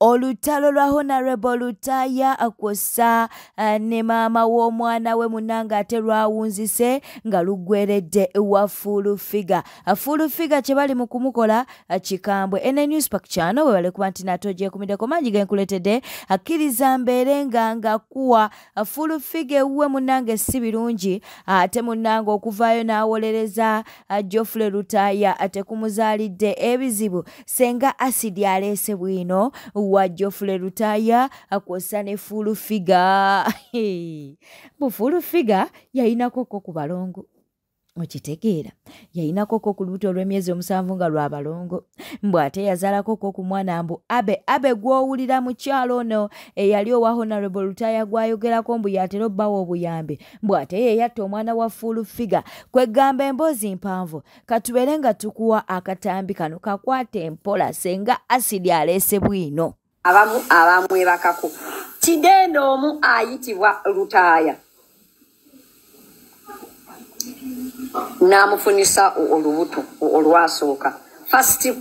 olutalo lwa Honorable Lutaya akosa ne maama w'omwana we munanga ate lwawunzise nga lugweredde wa full figure. Full figure kye bali mu kumukola kikambwe. Ene Newspack channel we bale kuba nti natoje kumideko mangi genkuletedde akkiriza mbeere nga kuwa full figure we munanga si birungi ate munanga okuvaayo n'awolereza Geoffrey Lutaya ate kumuzaalidde ebizibu senga asidi alese bwino wa Geoffrey Lutaya akosa ne full figure. Bu full figure yayinako ku balongo okitegeera yayinako ku lubuto lw'emyezi omusanvu nga lwa balongo mbw ate yazaalako ku mwana mbu abe gw'owulira mu kyalo ono eyali owa Honorable Lutaya gwayogerako mbu yatera obbawo obuyambi mbw ate yeyatta omwana wa full figure kwegamba emboozi mpanvu katubeere nga tukuwa akatambi kano kakwate empola senga asidi aleese bwino abamu ebakako kidendo omu ayitibwa Lutaya namufunisa olubuto olwasooka first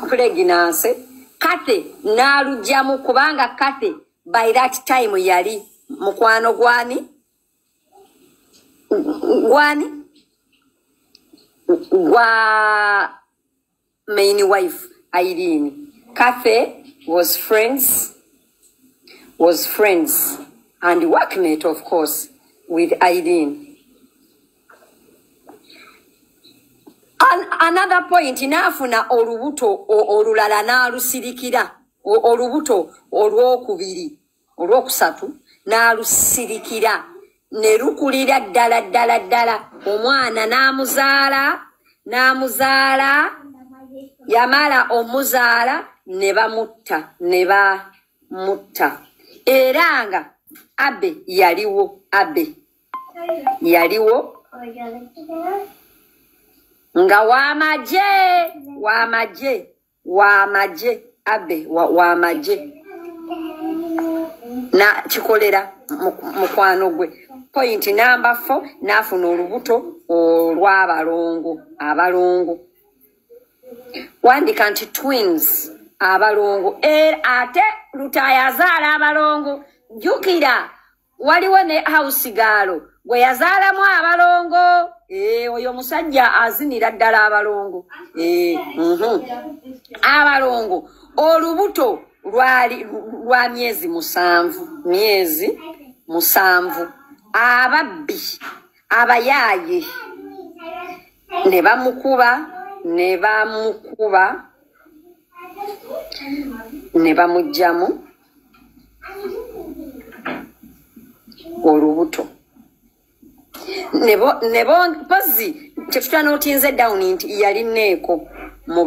pregnancy kate nalujjamu kubanga kate by that time yali mukwano gwani gwa main wife Irene. Kathy was friends and workmate of course with Irene. Another point inafuna olubuto olulala n'alusirikira olubuto olwokubiri olwokusatu n'alusirikira ne lukulira ddala omwana n'amuzaala yamala omuzaala ne bamutta era nga abe yaliwo nga wamaje abe wamaje na chikolera mukwano gwe. Point number 4 nafuna olubuto olw'abalongo wandika nti twins abalongo ate Lutaya azaala abalongo jukira waliwo ne house gaalo gwe yazaalamu abalongo oyo musajja azinira ddala abalongo abalongo olubuto lwa myezi musanvu ababbi abayaaye ne bamugjamu olubuto nebo pozi kyetutana otinze down nti yali neeko mu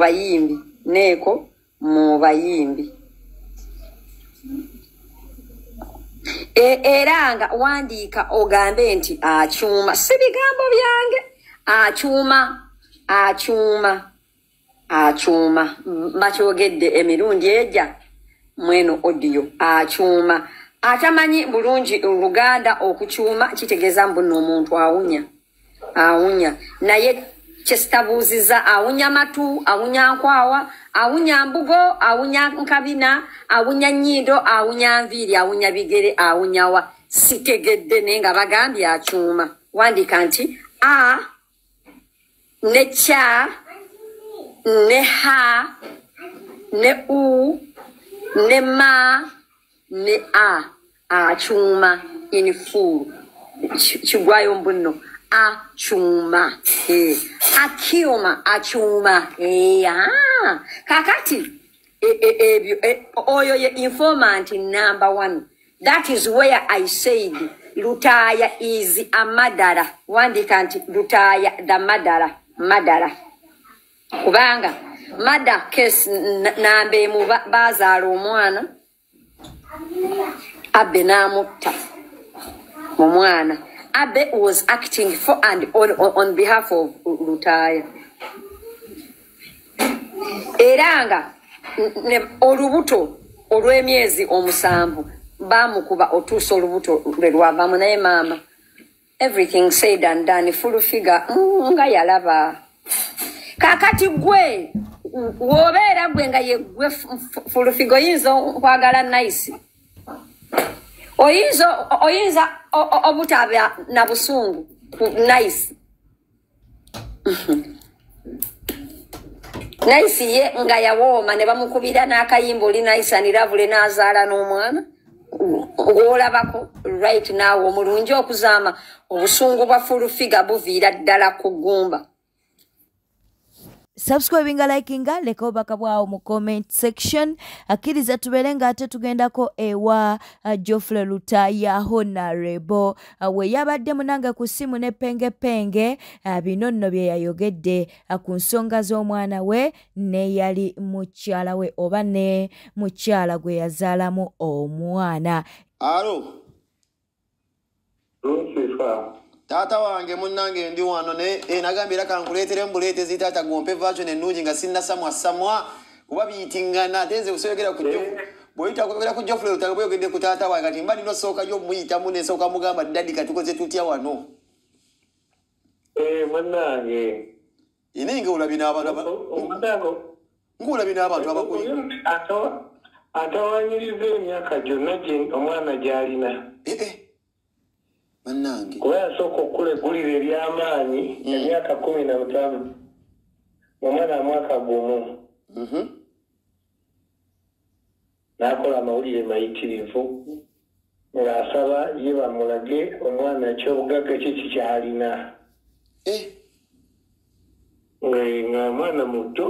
bayimbi era nga wandiika ogambe nti akyuma si bigambo byange akyuma bakyogedde emirundi ejja mweno audio akyuma atamanyi bulungi Luganda okukyuma kitegeeza mbu n'omuntu awunya naye kyesitabuuziza awunya matu awunya nkwawa awunya mbugo awunya nkabina awunya nnyindo awunya nviiri awunya bigere awunyawa sitegedde naye nga bagambye akyuma wandika nti a ne cha ne ha ne u ne ma ne akyuma in full kigwayo mbuno akyuma akyuma kakati oyo ye informant number 1. That is where I said Lutaya is a murderer. Wandika nti Lutaya the murderer kubanga murder case nambe mu bazaala omwana abe n'amutta omwana. Abe was acting for and on behalf of Lutaya. Eranga olubuto olw'emyezi omusanvu bamukuba otuusa olubuto lwe lwavamu naye maama everything said and done full figure nga yalaba kakati gwe wobeera gwe nga yegwe fulufigo oyinza okwagala nice oyinza obutaba na busungu nice nice ye nga yawooma ne bamukubira n'akayimba oli nice aniravule n'azaala n'omwana ng'olabako right now omulungi okuzaama obusungu bwa fulufiga buviira ddala ku ggumba. Subscribinga, likinga, leka obaka bwawo mu comment section. Akkiriza tubeere ng'ate tugendako ewa Geoffrey Lutaya Honorable we yabadde munange ku ssimu ne penge bino nno bye yayogedde ku nsonga z'omwana we ne yali mukyala we oba ne mukyala gwe yazaalamu omwana. Alo. Tata wange munnange ndi wano ne nagambira kankuleetere mbuleetezi tata gompe version ennungi nga sinna samwa kuba biyitingana atenze kusoyogera ku bwoyita kwogera ku Geoffrey Lutaya bweyogedde ku taata wange kati mbali nosooka yo muyitamu nesooka mugamba ddadi katukoze tutya wano. Munnange inenge olabina abantu ngulabina abantu abakuyi atawanyiriza emyaka gyonna omwana gy'alina. Manange kuba yasooka okulegulira eby'amaanyi emyaka 15 omwana mwaka gumu n'akola amawulire mayitirivu ng'asaba ye bamulage omwana ekyobugagga kiki ky'alina nga mwana muto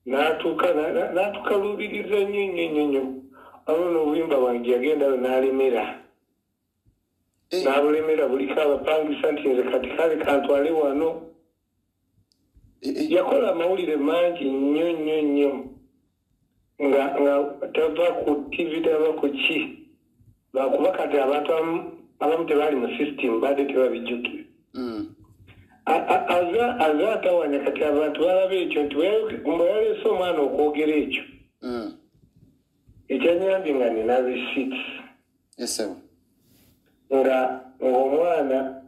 n'atuuka lubiriza nnyo awo n'obuyimba bwange yagendayo n'alemera n'abulemera buliko abapangisa nti nze kati kale kantwale wano. Yakola amawulire mangi nnyo nga tava ku TV tava ku ki lwakuba kati abantu abamu tebaali mu system badde tebabijjukira. Aza atawanya kati abantu balaba ekyo nti mwe yaleese omwana okwogera ekyo ekyanyambye nga nina receipts nga omwana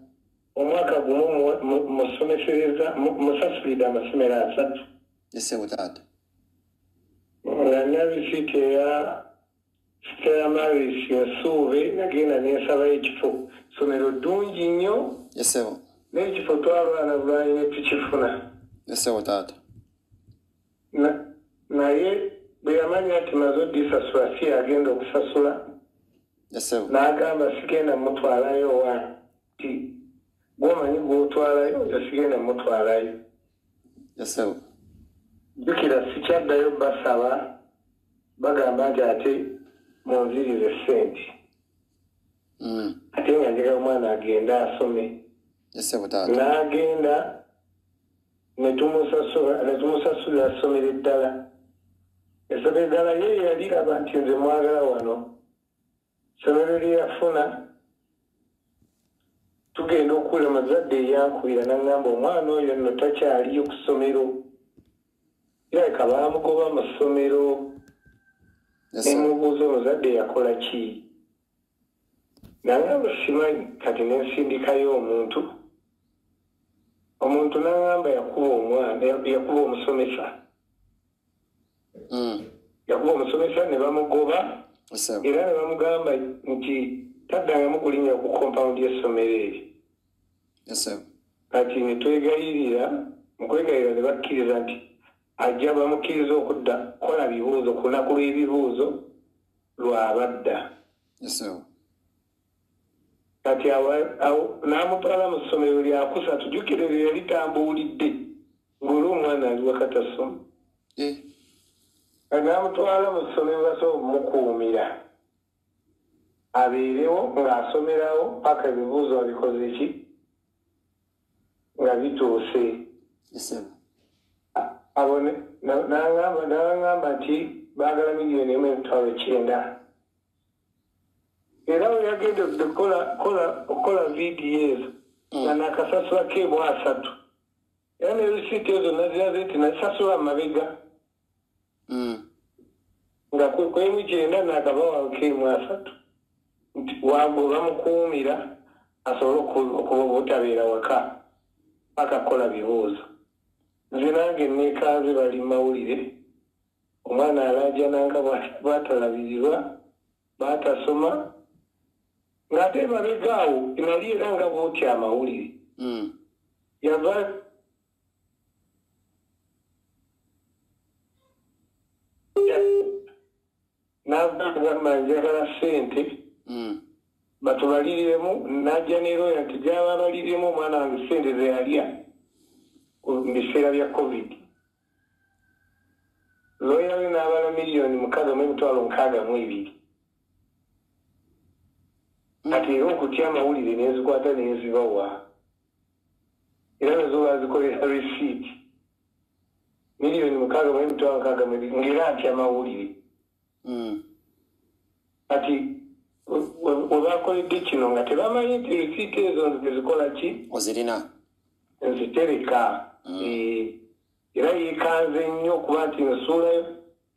omwaka gumu musomesereza musasulidde amasomero 3 nga nina receipts eya Stella Maris Nsuube nagenda nensabayo ekifo somero ddungi nnyo n'ekifo twalwana bulwanyi ne tukifuna naye bwe yamanya nti maze oddisasula si agenda okusasula n'agamba sigenda mutwalayo wa ti gwomanyi gwotwalayo oyo sigenda mutwalayo jjukira sikyaddayo basaba bagamba nti ate munzirize ssente ate nga njagala omwana agende asome n'agenda netumusasulira asomera eddala esomero eddala ye yaliraba nti nze mwagala wano somero lyeyafuna tugenda okuwula mazadde eyankubira n'aŋŋamba omwana oyo nno takyaliyo ku ssomero irabika baamugoba mu ssomero nemubuuza omuzadde yakola ki n'aŋŋamba simanyi kati nensindikayo omuntu n'aŋŋamba yakuba omusomesa ne bamugoba era ne bamugamba nti taddangamu kulinnya ku compound y'essomero eryo kati ne twegayirira mukwegayirira ne bakkiriza nti ajja bamukkiriza okudda kukola bibuuzo ku lunaku lw'ebibuuzo lwabadda kati n'amutwala mu ssomero lyakusa tujjukire lye yali tambuulidde ng'oli omwana ali wakati asoma n'amutwala mu ssomero basobola okumukuumira abeerewo ng'asomerawo paka ebibuuzo abikoze ki nga bituuse abo n'aŋŋamba nti baagala $1,900,000 era we yagendedde okukola VDS nga nakasasula keemu 3 era ne risiiti ezo naziraze nti nasasula mu mabega nga kwemu 9 nakabawa keemu 3 nti wago bamukuumira asobole okuba obutabeera waka paka kola bibuuzo Zinange nekaze bali mawulire. Omwana alaja nanga batalabizibwa, batasoma. Ngate babegaawo inali era nga bwotya amawulire. Yava n'agamba njagala ssente batubaliremu najja ne lawyer nti gyaba baliremu omwana wange ssente ze yalya mu biseera bya covid. Lawyer we n'abala $6,62,000. Ati era okutya amawulire n'ezikwata n'ezibawa era nazo bazikolera receipt $6,62,000 ng'era atya amawulire. Ati webakoledde kino nga tebamanyi nti receipt ezo nzizikola ki ozirina nzitereka. Era yeekanze nnyo okuba nti nsuulayo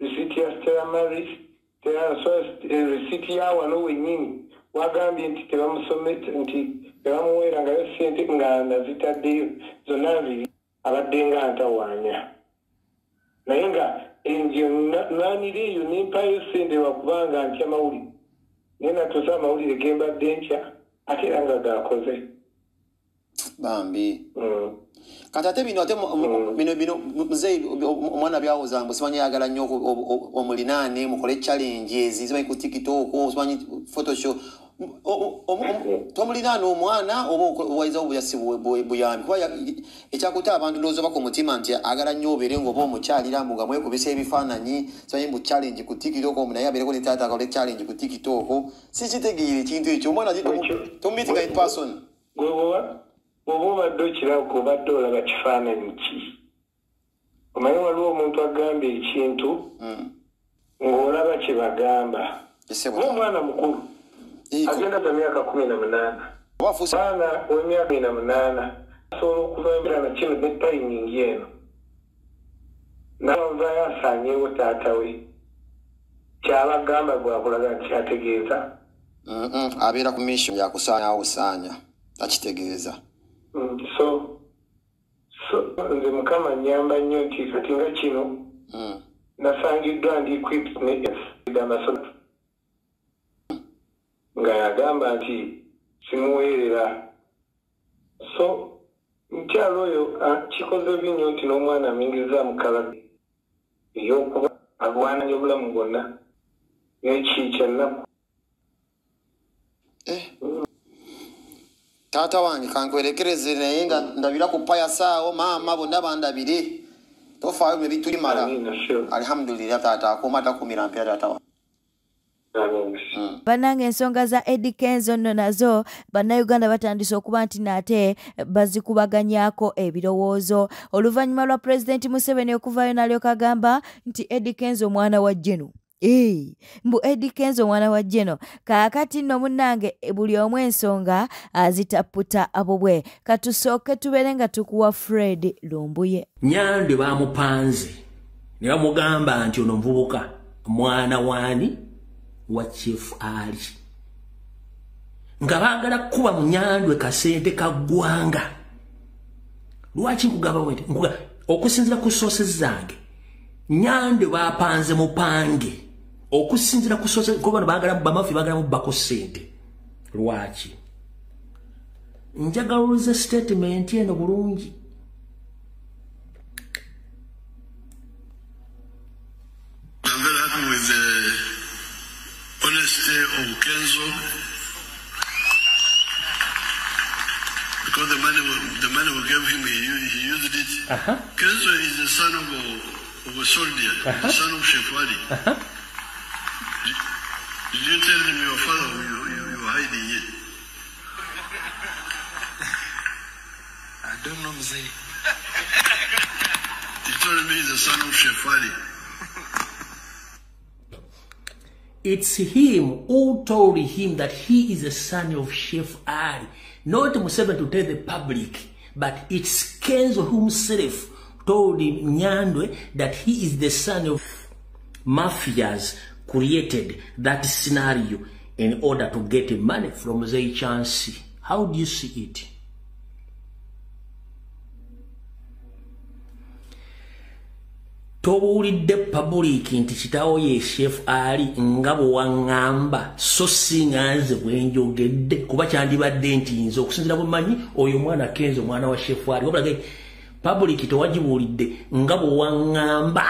receipt ya Stella Maris receipt ya wano wennyini wagambye nti tebamusome nti tebamuweerangayo ssente nga nazitaddeyo zonna ziri abadde nga ntawaanya naye nga enjo nanira eyo nempayo ssente wakubanga ntya amawulire naye natuusa amawulire gembadde ntya ate era nga gakoze bambi kati ate bino muzeeyi omwana byawozambu simanyi ayagala nnyo omulinaane mukole challenge ezi zimanyi ku TikTok simanyi Photoshop tomulinaane omwana oba owaiza obuyasi buyambi kuba ekyakuta abantu ndowooza bako omutima nti agala nnyo obeere ng'oba omukyalira mbu nga mwekubisa ebifaananyi simanyi mbu challenge ku TikTok naye abeereko ne taata akole challenge ku TikTok sikitegeere ekintu ekyo omwana tomumitinga in person oba obadde okirawo kubadde olaba kifaananyi ki omanyi waliwo omuntu agamba ekintu ng'olaba kye bagamba omwana mukulu agenda ga myaka 18 mwana w'emyaka 18 asobola okubeera na kino ne tayimingi eno navanvayo asaanyeewo taata we kyabagamba gwakulaga nti ategeeza abeera ku mission yakusaanyawusaanya takitegeeza. So nze mukama nyamba nnyo nti kati nga kino nasangiddwa ndi equipped ne amasomo nga yagamba nti simuweerera so mukyalo oyo kikoze binnyo nti n'omwana amingiriza mukala ey'okuba agwananya obulamu bwonna n'ekikya nnaku taata wange kankwerekereze naye nga ndabira ku payasaawo maama bonna bandabire tofaayo me bitulimala alhamdulillah taata akuuma takumira mpya taata wange. Bannange ensonga za Eddie Kenzo nno nazo bannayuganda batandise okuba nti nate bazikubaganyaako ebirowoozo oluvannyuma lwa Pulezidenti Museveni okuvaayo n'alyoka agamba nti Eddie Kenzo mwana wa Jeno. Mbu Eddie Kenzo mwana wa Jeno kaakati nno munnange buli omu ensonga azitaputa abobwe katusooke tubeere nga tukuwa Fred Lumbuye. Nyande bamupanze ne bamugamba nti ono muvubuka mwana waani wa Chief Ali nga baagala kuba munyandwe kasente kaggwanga. Lwaki nkugamba bwenti okusinzira ku sources zange Nyande bapanze mupange okusinzira ku sources kuba baagala bamafi baagala mubako sente. Lwaki njagaluza statement eno bulungi. With the honesty of Kenzo, because the money we gave him, he used it. Kenzo is the son of a soldier, the son of Chef Ali. Did you tell him your father you were hiding it? I don't know, Mzee. He told me he's the son of Chef Ali. It's him who told him that he is the son of Chef Ali. Not Museveni to tell the public, but it's Kenzo himself told Nyandwe that he is the son of mafias created that scenario in order to get money from Zaychansi. How do you see it? tobuulidde public nti kitaawo ye Chef Ali nga bwe waŋŋamba so singa nze bwe njogedde kuba kyandibadde nti nze okusinziira bwe mmanyi oyo mwana Kenzo mwana wa Chef Ali wabula public tewagibuulidde nga bwe waŋŋamba.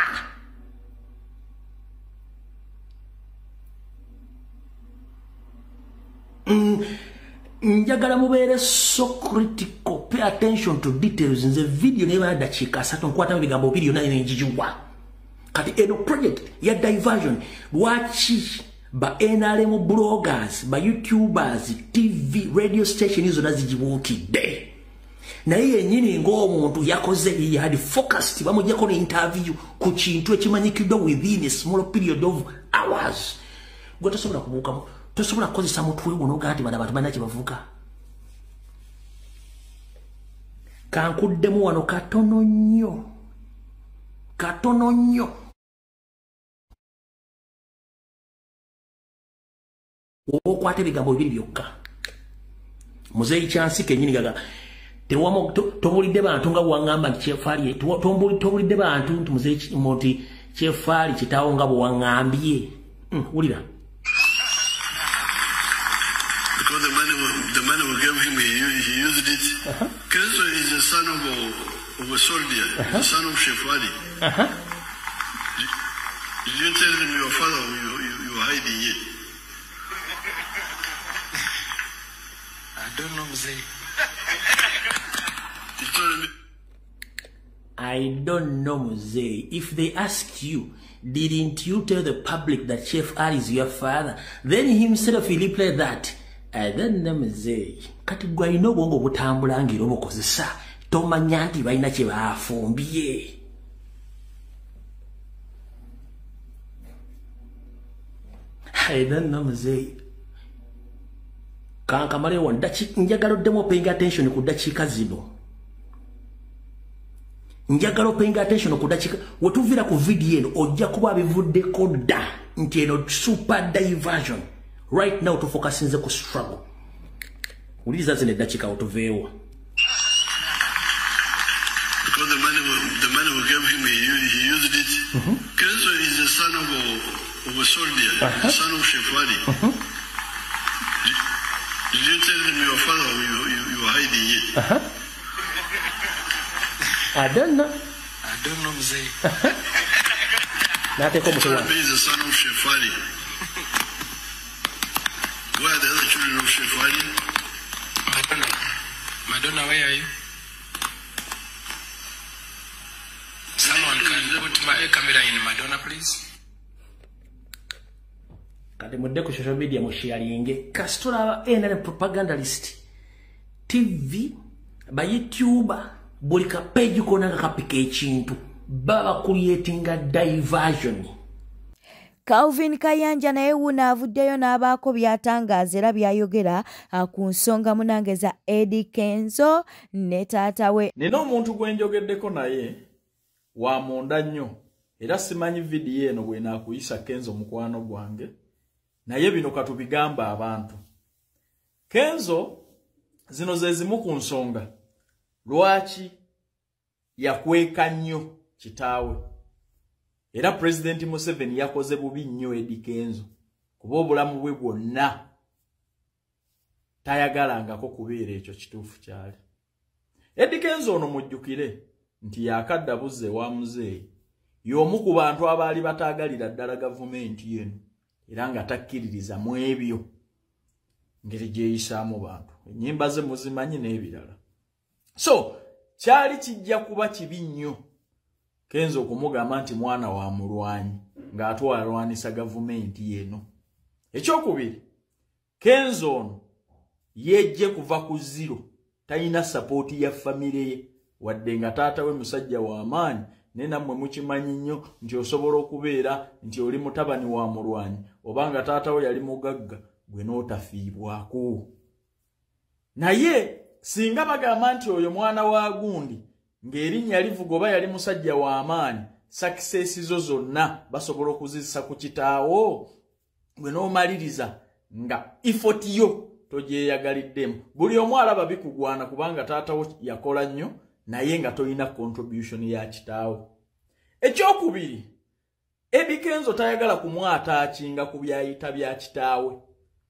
Njagala mubeere so critical, pay attention to details. Nze video neba dakiika 3 nkwata bigambo video nayo nenjijuwa. Kati eno project ya diversion lwaki ba NRM bloggers, ba YouTubers, TV, radio station izo nazijibuukidde. Naye yennyini ng'omuntu yakoze he had focused bamujjako ne interview ku kintu ekimanyikiddwa within a small period of hours. Gwe tosobola kubuukamu. Tosobola kukozesa mutwe guno gati bana bantu banachi bavuka. Kankuddemu wano katono nnyo. Katono nnyo. Okwate bigambo bibiri byokka. Muzeyi Kyansi kennyini gaga. Tewamo tobulidde bantu nga bwangamba nti Chef Ali tobulidde bantu nti muzeyi monti Chef Ali kitaawo nga bwangambye. Wulira. Because the money we gave him, he used it. Kenzo is the son of a soldier, the son of Chef Ali. Did you tell them your father you were hiding it? I don't know, Mzee. He told me. I don't know, Mzee. If they ask you, didn't you tell the public that Chef Ali is your father? Then himself he replied that. I don't know, Mzee. Kati gwa ino obwongo butambula ng'era obukozesa tomanya nti balina kye baafumbye. I don't know, Mzee. Kankamalewo njagala oddemu paying attention ku ddakiika zino. Njagala paying attention ku ddakiika wetuviira ku video eno ojja kuba bivuddeko dda nti eno super diversion. Right now to focus in the struggle. Uliza zine dachika utovewa. Because the money we gave him, he used it. Kenzo is the son of a soldier, the son of Chef Ali. Did you tell them your father you were hiding it? I don't know. I don't know, Mzee. He is the son of Chef Ali. Where are the other children of Chef Ali? Madonna, where are you? Someone can put my camera in Madonna, please. Kati mudde ku social media musharinge kasitola ene propagandalist TV ba YouTuber buli ka page kona kapika ekintu baba creatinga diversion. Calvin Kayanja naye wuno avuddeyo n'abaako by'atangaaza era by'ayogera ku nsonga munange za Eddie Kenzo ne taata we. Nina omuntu gwe njogeddeko naye wa munda nnyo era simanyi vidiyo eno bwe naakuyisa Kenzo mukwano gwange naye bino katubigamba abantu. Kenzo zino ze zimu ku nsonga lwaki yakweka nnyo kitaawe. Era President Museveni yakoze bubi nnyo Eddie Kenzo kuba obulamu bwe bwonna tayagalangako kubeera ekyo kituufu kyali. Eddie Kenzo ono mujjukire nti yakadda buzze wa muzeeyi y'omu ku bantu abaali bataagalira ddala gavumenti yeno era nga takkiririza mu ebyo ngeri gyeyisaamu bantu. Ennyimba ze muzimanyi n'ebirala. So kyali kijja kuba kibi nnyo Kenzo okumugamba nti mwana wa mulwanyi ng'atwalwanisa gavumenti yeno. Ekyokubiri, Kenzo ono yejje kuva ku zero, talina sapooti ya famire ye wadde nga taata we musajja wa maanyi ne nammwe mukimanyi nnyo nti osobola okubeera nti oli mutabani wa mulwanyi oba nga taata we yali mugagga gwe n'otafiibwako. Naye singa bagamba nti oyo mwana wa gundi ng'erinnya livuga oba yali musajja wa amaanyi sakisesi zo zonna basobola okuzizisa ku kitaawo gwe n'omaliriza nga ifoti yo togyeyagaliddemu. Buli omu alaba bikugwana kubanga taatawo yakola nnyo naye nga tolina contribution ya kitaawo. Ekyokubiri, Eddie Kenzo tayagala kumwataakinga ku byayita bya kitaawe.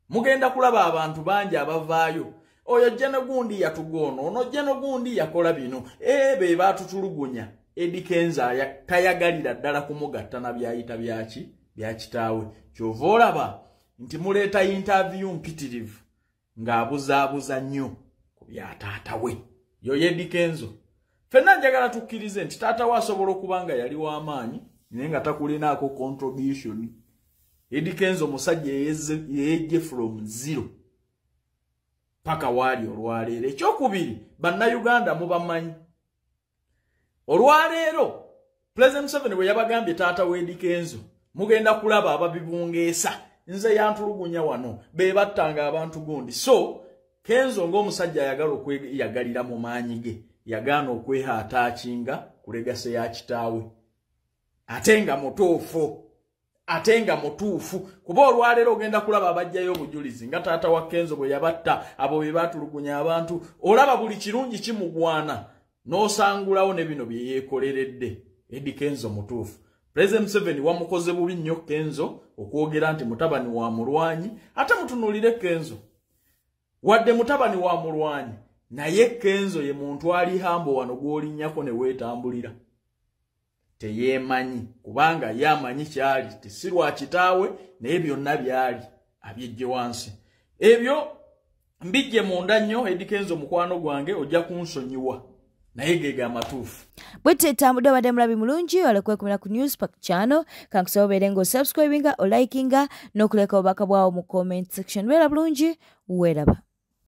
Mugenda kulaba abantu bangi abavaayo. Oyo jjeno gundi yatugono, ono jjeno gundi yakola bino. Be baatutulugunya. Eddie Kenzo tayagalira ddala kumugatta na byayita bya kitaawe. Kyova olaba nti muleeta interview mpitirivu ng'abuzaabuza nnyo ku bya taata we. Yo Eddie Kenzo. Fenna njagala tukkirize nti taata we asobola okuba nga yali w'amaanyi naye nga takulinaako contribution. Eddie Kenzo musajja yeeje from zero paka waali olwaleero. Ekyokubiri, bannayuganda mubamanyi. Olwaleero President Museveni bwe yabagambye taata we Eddie Kenzo, mugenda kulaba ababibungeesa nze yantulugunya wano be battanga abantu gundi. So Kenzo ng'omusajja ayagala okweyagalira mu maanyi ge yagaana okwehaataakinga ku legase ya kitaawe. Atenga mutuufu kuba olwaleero ogenda kulaba abajjayo obujulizi nga taata wa Kenzo bwe yabatta abo be baatulugunya abantu. Olaba buli kirungi kimugwana n'osangulawo ne bino bye yeekoleredde. Eddie Kenzo mutuufu. President Museveni wamukoze bubi nnyo Kenzo okwogera nti mutabani wa mulwanyi. Ate mutunuulire Kenzo wadde mutabani wa mulwanyi naye Kenzo ye muntu ali hambo wano gw'olinnyako ne weetambulira. Teyeemanyi kubanga yamanyi kyali tesirwa kitaawe naye byonna byali abyejje wansi. Ebyo mbijje munda nnyo. Eddie Kenzo mukwano gwange ojja kunsonyiwa naye geega amatuufu. Bwete tambudde obadde mulabi mulungi olekwekumira ku Newspark channel. Kankusaba obeere ng'osubscribinga, olikinga n'okuleka obubaka bwawo mu comment section. Beera bulungi, weeraba.